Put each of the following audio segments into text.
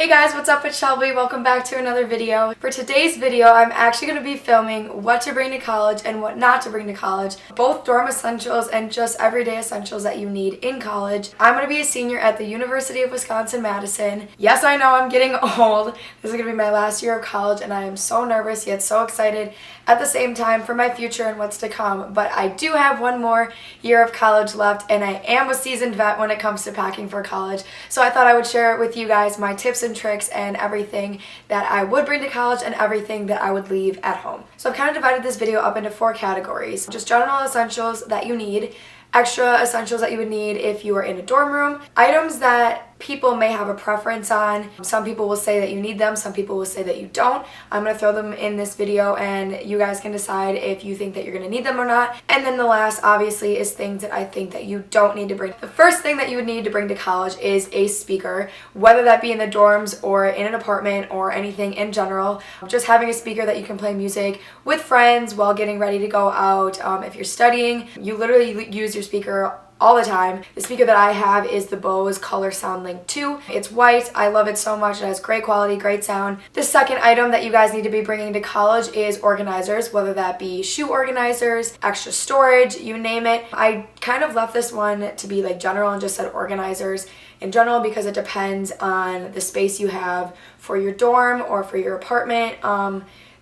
Hey guys, what's up? It's Shelby. Welcome back to another video. For today's video, I'm actually going to be filming what to bring to college and what not to bring to college. Both dorm essentials and just everyday essentials that you need in college. I'm going to be a senior at the University of Wisconsin-Madison. Yes, I know I'm getting old. This is going to be my last year of college and I am so nervous yet so excited at the same time for my future and what's to come. But I do have one more year of college left and I am a seasoned vet when it comes to packing for college. So I thought I would share with you guys my tips and tricks and everything that I would bring to college and everything that I would leave at home. So I've kind of divided this video up into 4 categories. Just general essentials that you need, extra essentials that you would need if you are in a dorm room, items that people may have a preference on. Some people will say that you need them, some people will say that you don't. I'm going to throw them in this video and you guys can decide if you think that you're going to need them or not. And then the last obviously is things that I think that you don't need to bring. The first thing that you would need to bring to college is a speaker, whether that be in the dorms or in an apartment or anything in general. Just having a speaker that you can play music with friends while getting ready to go out. If you're studying, you literally use your speaker all the time. The speaker that I have is the Bose Color Sound Link 2. It's white. I love it so much. It has great quality, great sound. The second item that you guys need to be bringing to college is organizers, whether that be shoe organizers, extra storage, you name it. I kind of left this one to be like general and just said organizers in general because it depends on the space you have for your dorm or for your apartment.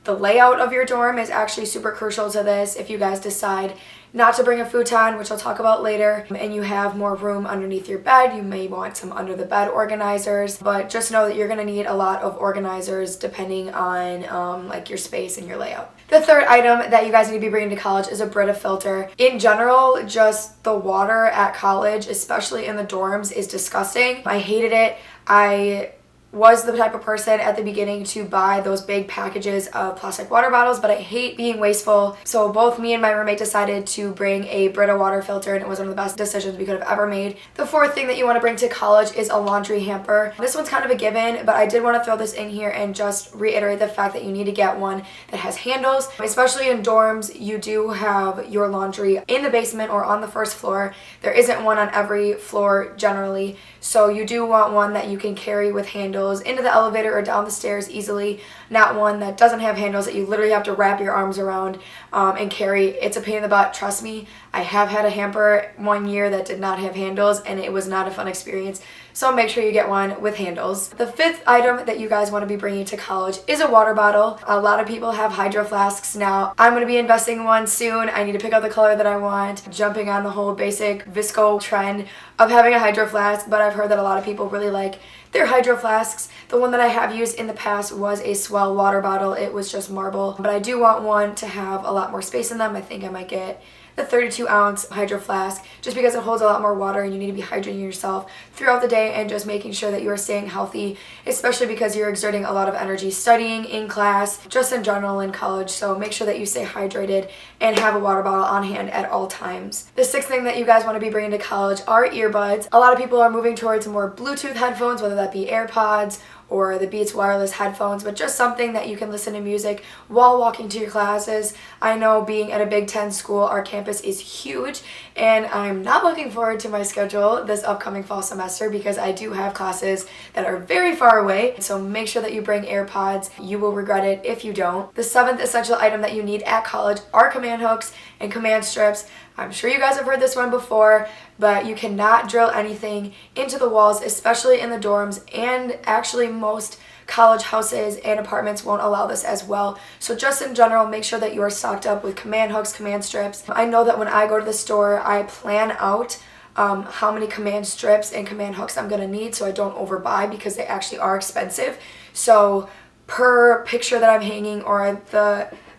The layout of your dorm is actually super crucial to this. If you guys decide not to bring a futon, which I'll talk about later, and you have more room underneath your bed, you may want some under the bed organizers, but just know that you're going to need a lot of organizers depending on like your space and your layout. The third item that you guys need to be bringing to college is a Brita filter. In general, just the water at college, especially in the dorms, is disgusting. I hated it. I was the type of person at the beginning to buy those big packages of plastic water bottles, but I hate being wasteful. So both me and my roommate decided to bring a Brita water filter and it was one of the best decisions we could have ever made. The fourth thing that you want to bring to college is a laundry hamper. This one's kind of a given, but I did want to throw this in here and just reiterate the fact that you need to get one that has handles. Especially in dorms, you do have your laundry in the basement or on the first floor. There isn't one on every floor generally, so you do want one that you can carry with handles into the elevator or down the stairs easily, not one that doesn't have handles that you literally have to wrap your arms around and carry. It's a pain in the butt, trust me. I have had a hamper one year that did not have handles and it was not a fun experience, so make sure you get one with handles. The fifth item that you guys want to be bringing to college is a water bottle. A lot of people have hydro flasks now. I'm going to be investing in one soon. I need to pick out the color that I want, jumping on the whole basic visco trend of having a hydro flask, but I've heard that a lot of people really like their hydro flasks. The one that I have used in the past was a Swell water bottle. It was just marble, but I do want one to have a lot more space in them. I think I might get the 32-ounce hydro flask just because it holds a lot more water and you need to be hydrating yourself throughout the day and just making sure that you are staying healthy, especially because you're exerting a lot of energy studying in class, just in general in college. So make sure that you stay hydrated and have a water bottle on hand at all times. The sixth thing that you guys want to be bringing to college are earbuds. A lot of people are moving towards more Bluetooth headphones, whether that be AirPods or the Beats wireless headphones, but just something that you can listen to music while walking to your classes. I know being at a Big Ten school, our campus is huge, and I'm not looking forward to my schedule this upcoming fall semester because I do have classes that are very far away, so make sure that you bring AirPods. You will regret it if you don't. The seventh essential item that you need at college are command hooks and command strips. I'm sure you guys have heard this one before, but you cannot drill anything into the walls, especially in the dorms, and actually most college houses and apartments won't allow this as well. So just in general, make sure that you are stocked up with command hooks, command strips. I know that when I go to the store, I plan out how many command strips and command hooks I'm going to need so I don't overbuy because they actually are expensive. So per picture that I'm hanging or I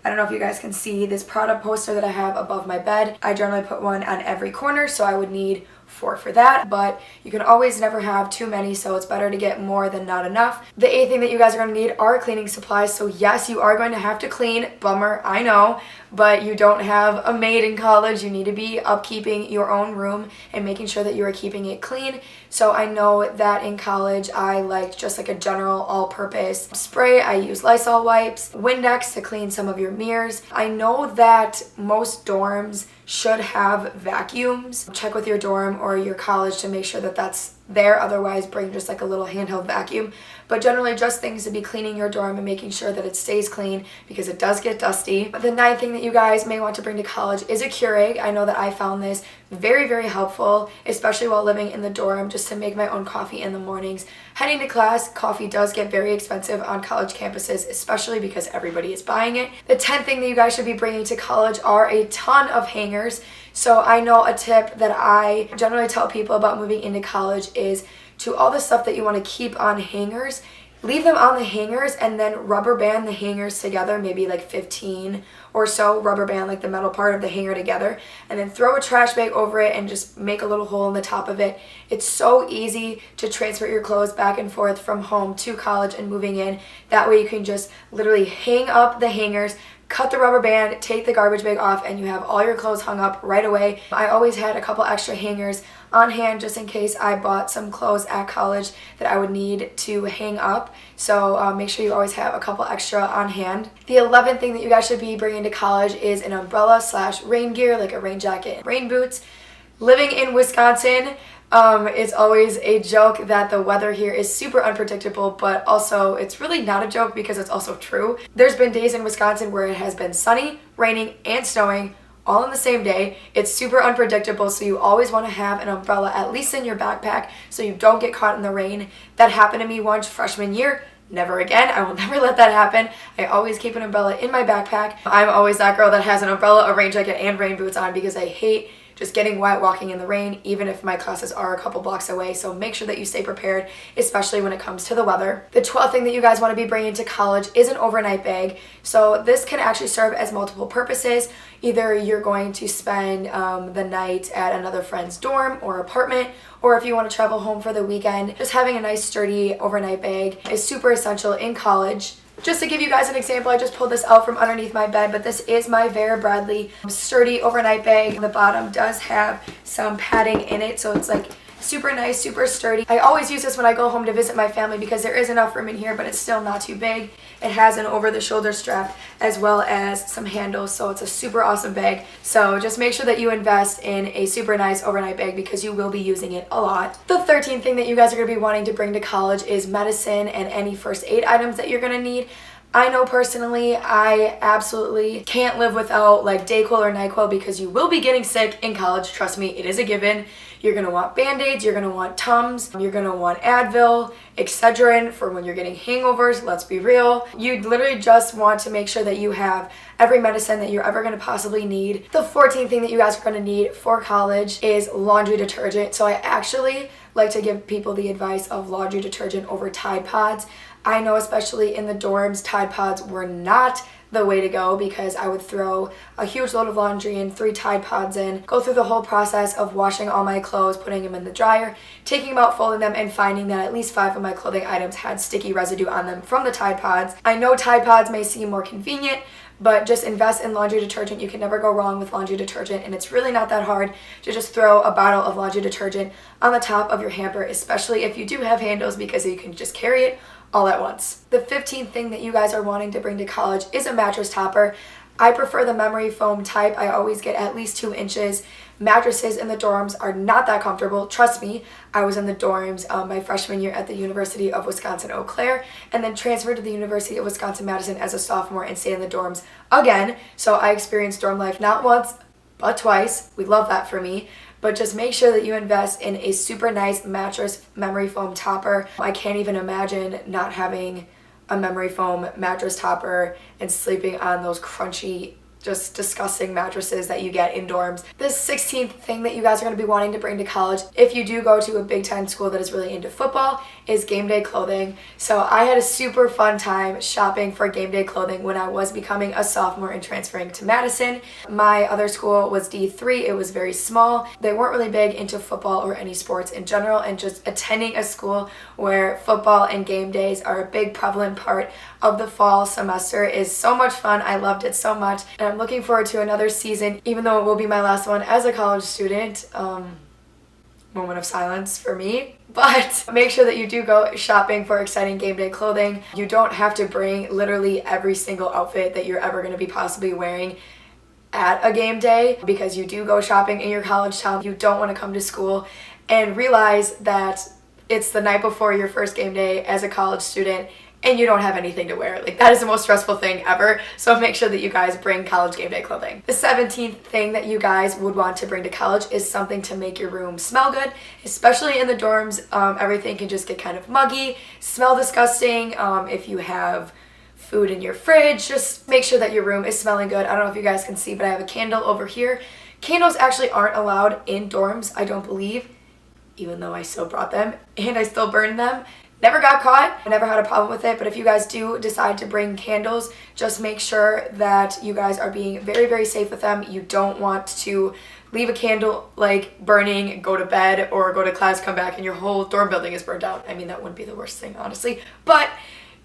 don't know if you guys can see this product poster that I have above my bed. I generally put one on every corner, so I would need 4 for that, but you can always never have too many, so it's better to get more than not enough. The eighth thing that you guys are going to need are cleaning supplies. So yes, you are going to have to clean. Bummer, I know, but you don't have a maid in college. You need to be upkeeping your own room and making sure that you are keeping it clean. So I know that in college I liked just like a general all-purpose spray. I use Lysol wipes, Windex to clean some of your mirrors. I know that most dorms should have vacuums. Check with your dorm or your college to make sure that that's there. Otherwise, bring just like a little handheld vacuum. But generally just things to be cleaning your dorm and making sure that it stays clean because it does get dusty. The ninth thing that you guys may want to bring to college is a Keurig. I know that I found this very, very helpful, especially while living in the dorm, just to make my own coffee in the mornings. Heading to class, coffee does get very expensive on college campuses, especially because everybody is buying it. The 10th thing that you guys should be bringing to college are a ton of hangers. So I know a tip that I generally tell people about moving into college is to all the stuff that you want to keep on hangers, leave them on the hangers and then rubber band the hangers together, maybe like 15 or so, rubber band like the metal part of the hanger together, and then throw a trash bag over it and just make a little hole in the top of it. It's so easy to transfer your clothes back and forth from home to college and moving in. That way you can just literally hang up the hangers, cut the rubber band, take the garbage bag off, and you have all your clothes hung up right away. I always had a couple extra hangers on hand just in case I bought some clothes at college that I would need to hang up. So make sure you always have a couple extra on hand. The 11th thing that you guys should be bringing to college is an umbrella / rain gear, like a rain jacket and rain boots. Living in Wisconsin, it's always a joke that the weather here is super unpredictable, but also it's really not a joke because it's also true. There's been days in Wisconsin where it has been sunny, raining, and snowing all in the same day. It's super unpredictable, so you always want to have an umbrella at least in your backpack so you don't get caught in the rain. That happened to me once freshman year. Never again. I will never let that happen. I always keep an umbrella in my backpack. I'm always that girl that has an umbrella, a rain jacket, and rain boots on because I hate just getting wet walking in the rain, even if my classes are a couple blocks away. So make sure that you stay prepared, especially when it comes to the weather. The 12th thing that you guys want to be bringing to college is an overnight bag. So this can actually serve as multiple purposes. Either you're going to spend the night at another friend's dorm or apartment, or if you want to travel home for the weekend, just having a nice sturdy overnight bag is super essential in college. Just to give you guys an example, I just pulled this out from underneath my bed, but this is my Vera Bradley sturdy overnight bag. The bottom does have some padding in it, so it's like super nice, super sturdy. I always use this when I go home to visit my family because there is enough room in here, but it's still not too big. It has an over-the-shoulder strap as well as some handles, so it's a super awesome bag. So just make sure that you invest in a super nice overnight bag because you will be using it a lot. The 13th thing that you guys are going to be wanting to bring to college is medicine and any first aid items that you're going to need. I know personally, I absolutely can't live without like Dayquil or NyQuil because you will be getting sick in college. Trust me, it is a given. You're going to want Band-Aids, you're going to want Tums, you're going to want Advil, Excedrin for when you're getting hangovers, let's be real. You literally just want to make sure that you have every medicine that you're ever going to possibly need. The 14th thing that you guys are going to need for college is laundry detergent. So I actually like to give people the advice of laundry detergent over Tide Pods. I know especially in the dorms, Tide Pods were not the way to go because I would throw a huge load of laundry in, 3 Tide Pods in, go through the whole process of washing all my clothes, putting them in the dryer, taking them out, folding them, and finding that at least 5 of my clothing items had sticky residue on them from the Tide Pods. I know Tide Pods may seem more convenient, but just invest in laundry detergent. You can never go wrong with laundry detergent, and it's really not that hard to just throw a bottle of laundry detergent on the top of your hamper, especially if you do have handles because you can just carry it all at once. The 15th thing that you guys are wanting to bring to college is a mattress topper. I prefer the memory foam type. I always get at least 2 inches. Mattresses in the dorms are not that comfortable. Trust me, I was in the dorms my freshman year at the University of Wisconsin-Eau Claire and then transferred to the University of Wisconsin-Madison as a sophomore and stayed in the dorms again. So I experienced dorm life not once, but twice. We love that for me. But just make sure that you invest in a super nice mattress memory foam topper. I can't even imagine not having a memory foam mattress topper and sleeping on those crunchy, just disgusting mattresses that you get in dorms. The 16th thing that you guys are going to be wanting to bring to college, if you do go to a Big Ten school that is really into football, is game day clothing. So I had a super fun time shopping for game day clothing when I was becoming a sophomore and transferring to Madison. My other school was D3. It was very small. They weren't really big into football or any sports in general, and just attending a school where football and game days are a big prevalent part of the fall semester is so much fun. I loved it so much, and I'm looking forward to another season, even though it will be my last one as a college student. Moment of silence for me. But make sure that you do go shopping for exciting game day clothing. You don't have to bring literally every single outfit that you're ever going to be possibly wearing at a game day because you do go shopping in your college town. You don't want to come to school and realize that it's the night before your first game day as a college student and you don't have anything to wear. Like, that is the most stressful thing ever. So make sure that you guys bring college game day clothing. The 17th thing that you guys would want to bring to college is something to make your room smell good, especially in the dorms. Everything can just get kind of muggy, smell disgusting. If you have food in your fridge, just make sure that your room is smelling good. I don't know if you guys can see, but I have a candle over here. Candles actually aren't allowed in dorms, I don't believe, even though I still brought them and I still burned them. Never got caught. I never had a problem with it, but if you guys do decide to bring candles, just make sure that you guys are being very, very safe with them. You don't want to leave a candle like burning, go to bed or go to class, come back and your whole dorm building is burned out. I mean, that wouldn't be the worst thing, honestly, but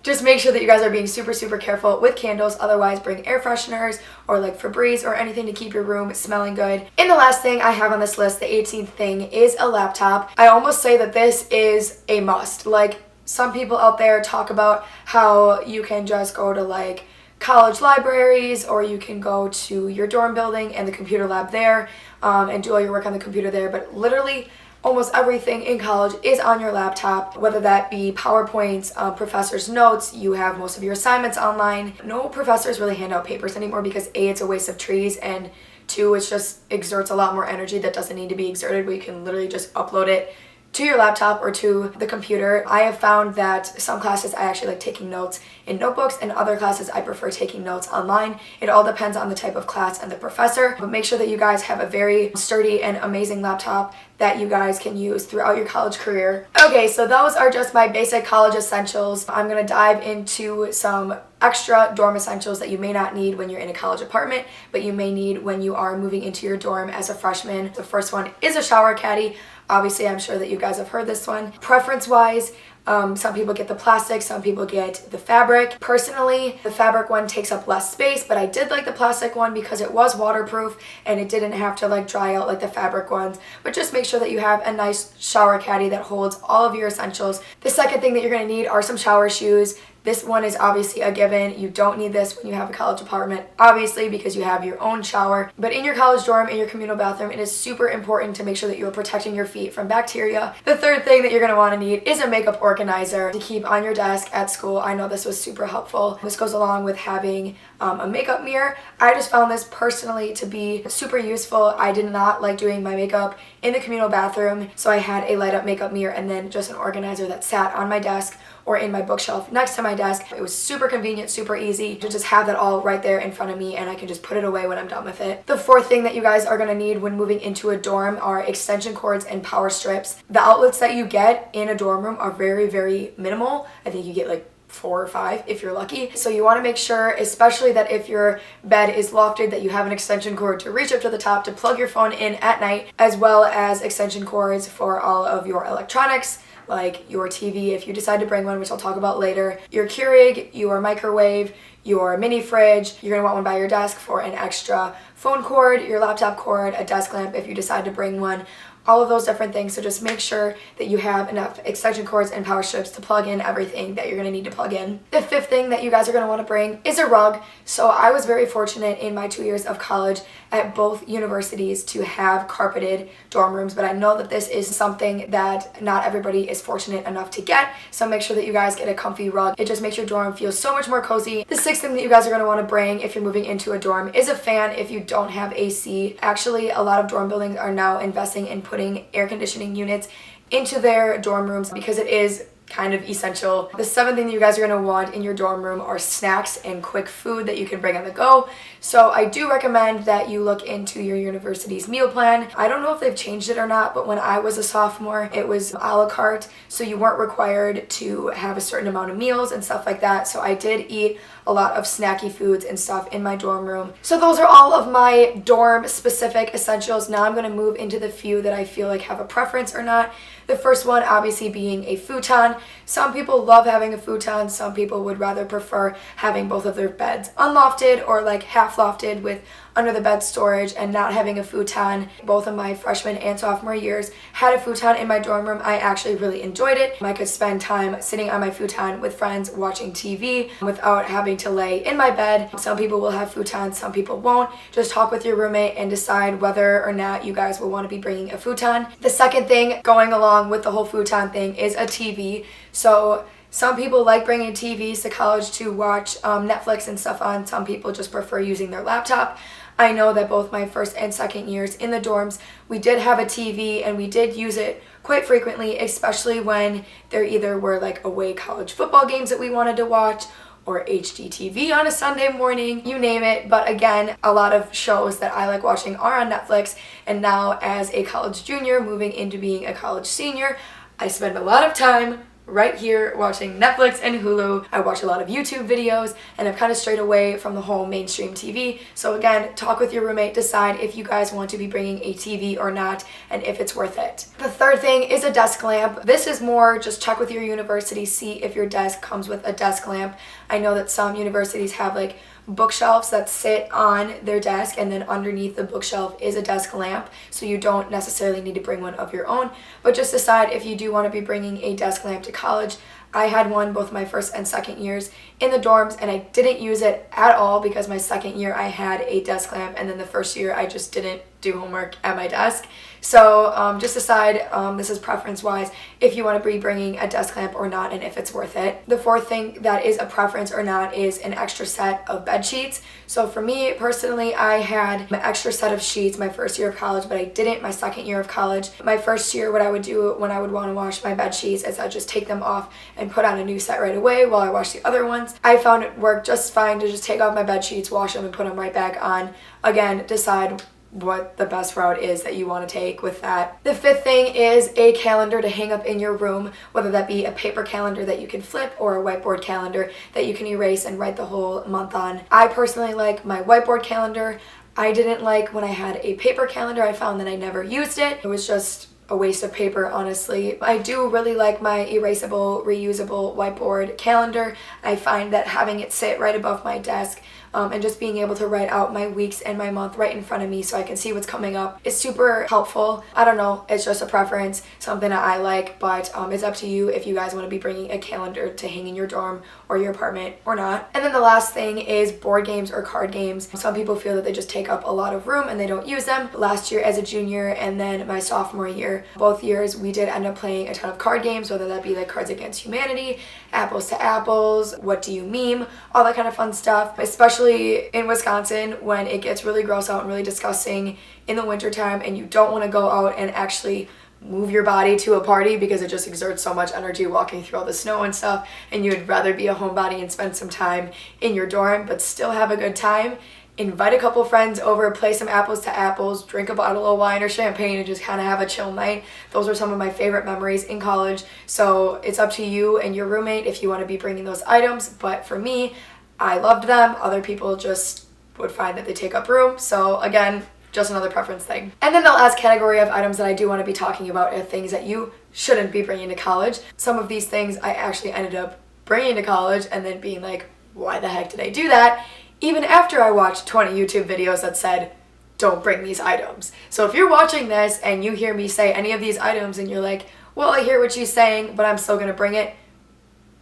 just make sure that you guys are being super, super careful with candles. Otherwise, bring air fresheners or like Febreze or anything to keep your room smelling good. And the last thing I have on this list, the 18th thing, is a laptop. I almost say that this is a must. Like, some people out there talk about how you can just go to like college libraries or you can go to your dorm building and the computer lab there and do all your work on the computer there, but literally almost everything in college is on your laptop, whether that be PowerPoints, professors' notes, you have most of your assignments online. No professors really hand out papers anymore because A, it's a waste of trees, and 2, it just exerts a lot more energy that doesn't need to be exerted, where you can literally just upload it to your laptop or to the computer. I have found that some classes I actually like taking notes in notebooks, and other classes I prefer taking notes online. It all depends on the type of class and the professor, but make sure that you guys have a very sturdy and amazing laptop that you guys can use throughout your college career. Okay, so those are just my basic college essentials. I'm gonna dive into some extra dorm essentials that you may not need when you're in a college apartment, but you may need when you are moving into your dorm as a freshman. The first one is a shower caddy. Obviously, I'm sure that you guys have heard this one. Preference-wise, some people get the plastic, some people get the fabric. Personally, the fabric one takes up less space, but I did like the plastic one because it was waterproof and it didn't have to like dry out like the fabric ones. But just make sure that you have a nice shower caddy that holds all of your essentials. The second thing that you're gonna need are some shower shoes. This one is obviously a given. You don't need this when you have a college apartment, obviously, because you have your own shower. But in your college dorm, in your communal bathroom, it is super important to make sure that you are protecting your feet from bacteria. The third thing that you're going to want to need is a makeup organizer to keep on your desk at school. I know this was super helpful. This goes along with having a makeup mirror. I just found this personally to be super useful. I did not like doing my makeup in the communal bathroom, so I had a light up makeup mirror and then just an organizer that sat on my desk or in my bookshelf next to my desk. It was super convenient, super easy to just have that all right there in front of me, and I can just put it away when I'm done with it. The fourth thing that you guys are gonna need when moving into a dorm are extension cords and power strips. The outlets that you get in a dorm room are very, very minimal. I think you get like 4 or 5 if you're lucky. So you want to make sure, especially that if your bed is lofted, that you have an extension cord to reach up to the top to plug your phone in at night, as well as extension cords for all of your electronics, like your TV if you decide to bring one, which I'll talk about later, your Keurig, your microwave, your mini fridge. You're going to want one by your desk for an extra phone cord, your laptop cord, a desk lamp if you decide to bring one, all of those different things. So just make sure that you have enough extension cords and power strips to plug in everything that you're going to need to plug in. The fifth thing that you guys are going to want to bring is a rug. So I was very fortunate in my 2 years of college at both universities to have carpeted dorm rooms, but I know that this is something that not everybody is fortunate enough to get. So make sure that you guys get a comfy rug. It just makes your dorm feel so much more cozy. The sixth thing that you guys are going to want to bring if you're moving into a dorm is a fan if you don't have AC. Actually, a lot of dorm buildings are now investing in putting air conditioning units into their dorm rooms because it is kind of essential. The seventh thing that you guys are going to want in your dorm room are snacks and quick food that you can bring on the go. So I do recommend that you look into your university's meal plan. I don't know if they've changed it or not, but when I was a sophomore, it was a la carte, so you weren't required to have a certain amount of meals and stuff like that. So I did eat a lot of snacky foods and stuff in my dorm room. So those are all of my dorm specific essentials. Now I'm going to move into the few that I feel like have a preference or not. The first one obviously being a futon. Some people love having a futon. Some people would rather prefer having both of their beds unlofted or like half lofted with under the bed storage and not having a futon. Both of my freshman and sophomore years had a futon in my dorm room. I actually really enjoyed it. I could spend time sitting on my futon with friends watching TV without having to lay in my bed. Some people will have futons, some people won't. Just talk with your roommate and decide whether or not you guys will want to be bringing a futon. The second thing going along with the whole futon thing is a TV. So some people like bringing TVs to college to watch Netflix and stuff on. Some people just prefer using their laptop. I know that both my first and second years in the dorms, we did have a TV and we did use it quite frequently, especially when there either were like away college football games that we wanted to watch or HGTV on a Sunday morning, you name it. But again, a lot of shows that I like watching are on Netflix, and now as a college junior moving into being a college senior, I spend a lot of time right here watching Netflix and Hulu. I watch a lot of YouTube videos and I've kind of strayed away from the whole mainstream TV. So again, talk with your roommate, decide if you guys want to be bringing a TV or not and if it's worth it. The third thing is a desk lamp. This is more just check with your university, see if your desk comes with a desk lamp. I know that some universities have like bookshelves that sit on their desk, and then underneath the bookshelf is a desk lamp, so you don't necessarily need to bring one of your own, but just decide if you do want to be bringing a desk lamp to college. I had one both my first and second years in the dorms, and I didn't use it at all because my second year I had a desk lamp, and then the first year I just didn't do homework at my desk. So just decide, this is preference wise, if you want to be bringing a desk lamp or not and if it's worth it. The fourth thing that is a preference or not is an extra set of bed sheets. So for me personally, I had an extra set of sheets my first year of college, but I didn't my second year of college. My first year, what I would do when I would want to wash my bed sheets is I'd just take them off and put on a new set right away while I wash the other ones. I found it worked just fine to just take off my bed sheets, wash them, and put them right back on. Again, decide what the best route is that you want to take with that. The fifth thing is a calendar to hang up in your room, whether that be a paper calendar that you can flip or a whiteboard calendar that you can erase and write the whole month on. I personally like my whiteboard calendar. I didn't like when I had a paper calendar. I found that I never used it. It was just a waste of paper, honestly. I do really like my erasable, reusable whiteboard calendar. I find that having it sit right above my desk and just being able to write out my weeks and my month right in front of me so I can see what's coming up is super helpful. I don't know, it's just a preference, something that I like, but it's up to you if you guys want to be bringing a calendar to hang in your dorm or your apartment or not. And then the last thing is board games or card games. Some people feel that they just take up a lot of room and they don't use them. Last year as a junior and then my sophomore year, both years we did end up playing a ton of card games, whether that be like Cards Against Humanity, Apples to Apples, What Do You Meme, all that kind of fun stuff, especially in Wisconsin when it gets really gross out and really disgusting in the wintertime and you don't want to go out and actually move your body to a party because it just exerts so much energy walking through all the snow and stuff, and you would rather be a homebody and spend some time in your dorm but still have a good time. Invite a couple friends over, play some Apples to Apples, drink a bottle of wine or champagne, and just kind of have a chill night. Those are some of my favorite memories in college. So it's up to you and your roommate if you want to be bringing those items, but for me, I loved them. Other people just would find that they take up room. So again, just another preference thing. And then the last category of items that I do want to be talking about are things that you shouldn't be bringing to college. Some of these things I actually ended up bringing to college and then being like, why the heck did I do that? Even after I watched 20 YouTube videos that said, don't bring these items. So if you're watching this and you hear me say any of these items and you're like, well, I hear what she's saying, but I'm still gonna bring it,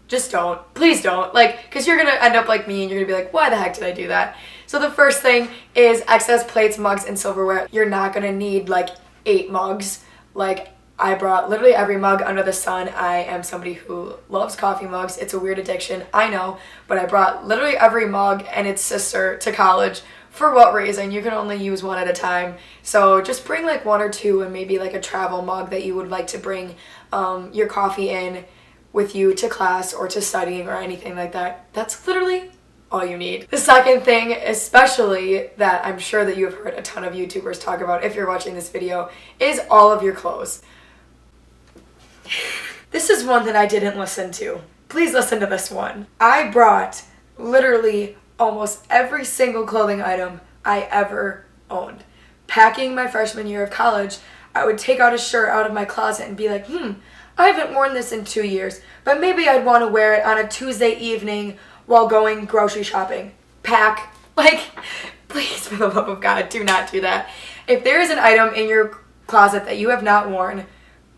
just don't. Please don't. Like, because you're going to end up like me and you're going to be like, why the heck did I do that? So the first thing is excess plates, mugs, and silverware. You're not going to need like 8 mugs. Like, I brought literally every mug under the sun. I am somebody who loves coffee mugs. It's a weird addiction, I know, but I brought literally every mug and its sister to college. For what reason? You can only use one at a time. So just bring like 1 or 2 and maybe like a travel mug that you would like to bring your coffee in with you to class or to studying or anything like that. That's literally all you need. The second thing, especially that I'm sure that you have heard a ton of YouTubers talk about if you're watching this video, is all of your clothes. This is one that I didn't listen to. Please listen to this one. I brought literally almost every single clothing item I ever owned. Packing my freshman year of college, I would take out a shirt out of my closet and be like, I haven't worn this in 2 years, but maybe I'd want to wear it on a Tuesday evening while going grocery shopping. Pack. Like, please, for the love of God, do not do that. If there is an item in your closet that you have not worn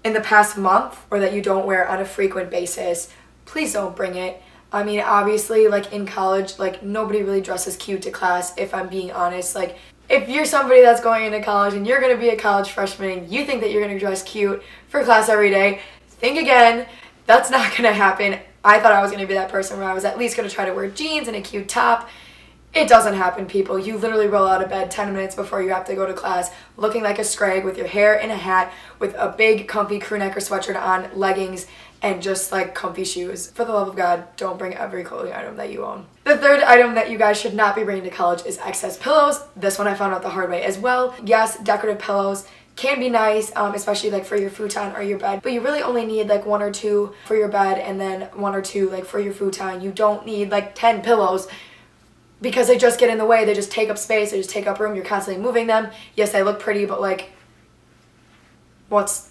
in the past month or that you don't wear on a frequent basis, please don't bring it. I mean, obviously, like in college, like nobody really dresses cute to class, if I'm being honest. Like, if you're somebody that's going into college and you're going to be a college freshman and you think that you're going to dress cute for class every day, think again. That's not going to happen. I thought I was going to be that person where I was at least going to try to wear jeans and a cute top. It doesn't happen, people. You literally roll out of bed 10 minutes before you have to go to class looking like a scrag with your hair in a hat, with a big comfy crew neck or sweatshirt on, leggings, and just like comfy shoes. For the love of God, don't bring every clothing item that you own. The third item that you guys should not be bringing to college is excess pillows. This one I found out the hard way as well. Yes, decorative pillows can be nice, especially like for your futon or your bed, but you really only need like 1 or 2 for your bed and then 1 or 2 like for your futon. You don't need like 10 pillows because they just get in the way. They just take up space, they just take up room, you're constantly moving them. Yes, they look pretty, but like, what's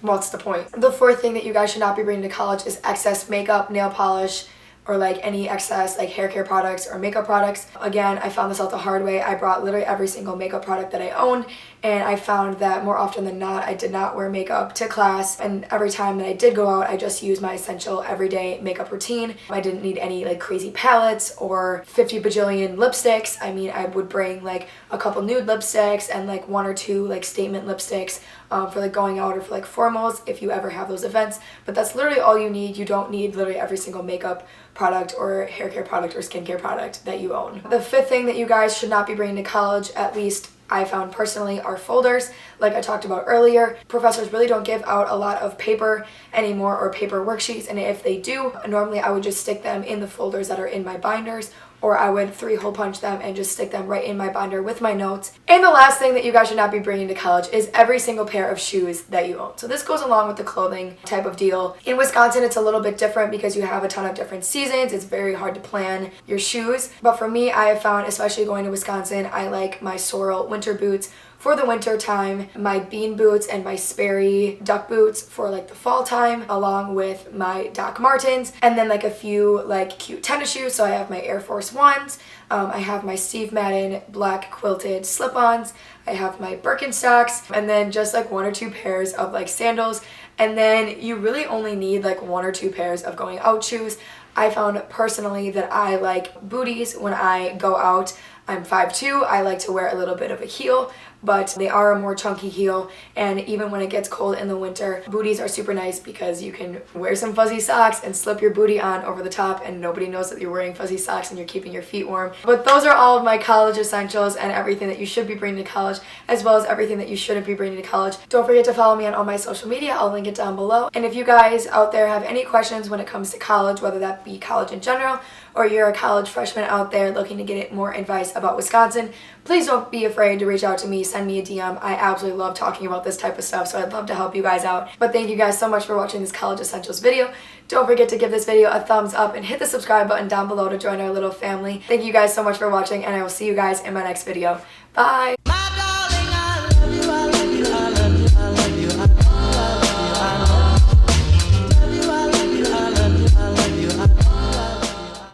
the point? The fourth thing that you guys should not be bringing to college is excess makeup, nail polish, or like any excess like hair care products or makeup products. Again, I found this out the hard way. I brought literally every single makeup product that I owned, and I found that more often than not, I did not wear makeup to class, and every time that I did go out, I just used my essential everyday makeup routine. I didn't need any like crazy palettes or 50 bajillion lipsticks. I mean, I would bring like a couple nude lipsticks and like 1 or 2 like statement lipsticks for like going out or for like formals if you ever have those events, but that's literally all you need. You don't need literally every single makeup product or hair care product or skincare product that you own. The fifth thing that you guys should not be bringing to college, at least I found personally, are folders. Like I talked about earlier, professors really don't give out a lot of paper anymore or paper worksheets, and if they do, normally I would just stick them in the folders that are in my binders, or I would 3-hole punch them and just stick them right in my binder with my notes. And the last thing that you guys should not be bringing to college is every single pair of shoes that you own. So this goes along with the clothing type of deal. In Wisconsin, it's a little bit different because you have a ton of different seasons. It's very hard to plan your shoes. But for me, I have found, especially going to Wisconsin, I like my Sorel winter boots for the winter time, my bean boots and my Sperry duck boots for like the fall time, along with my Doc Martens, and then like a few like cute tennis shoes. So I have my Air Force Ones, I have my Steve Madden black quilted slip-ons, I have my Birkenstocks, and then just like 1 or 2 pairs of like sandals. And then you really only need like 1 or 2 pairs of going out shoes. I found personally that I like booties when I go out. I'm 5'2", I like to wear a little bit of a heel, but they are a more chunky heel, and even when it gets cold in the winter, booties are super nice because you can wear some fuzzy socks and slip your booty on over the top and nobody knows that you're wearing fuzzy socks and you're keeping your feet warm. But those are all of my college essentials and everything that you should be bringing to college, as well as everything that you shouldn't be bringing to college. Don't forget to follow me on all my social media, I'll link it down below. And if you guys out there have any questions when it comes to college, whether that be college in general, or you're a college freshman out there looking to get more advice about Wisconsin, please don't be afraid to reach out to me, send me a DM. I absolutely love talking about this type of stuff, so I'd love to help you guys out. But thank you guys so much for watching this College Essentials video. Don't forget to give this video a thumbs up and hit the subscribe button down below to join our little family. Thank you guys so much for watching, and I will see you guys in my next video. Bye!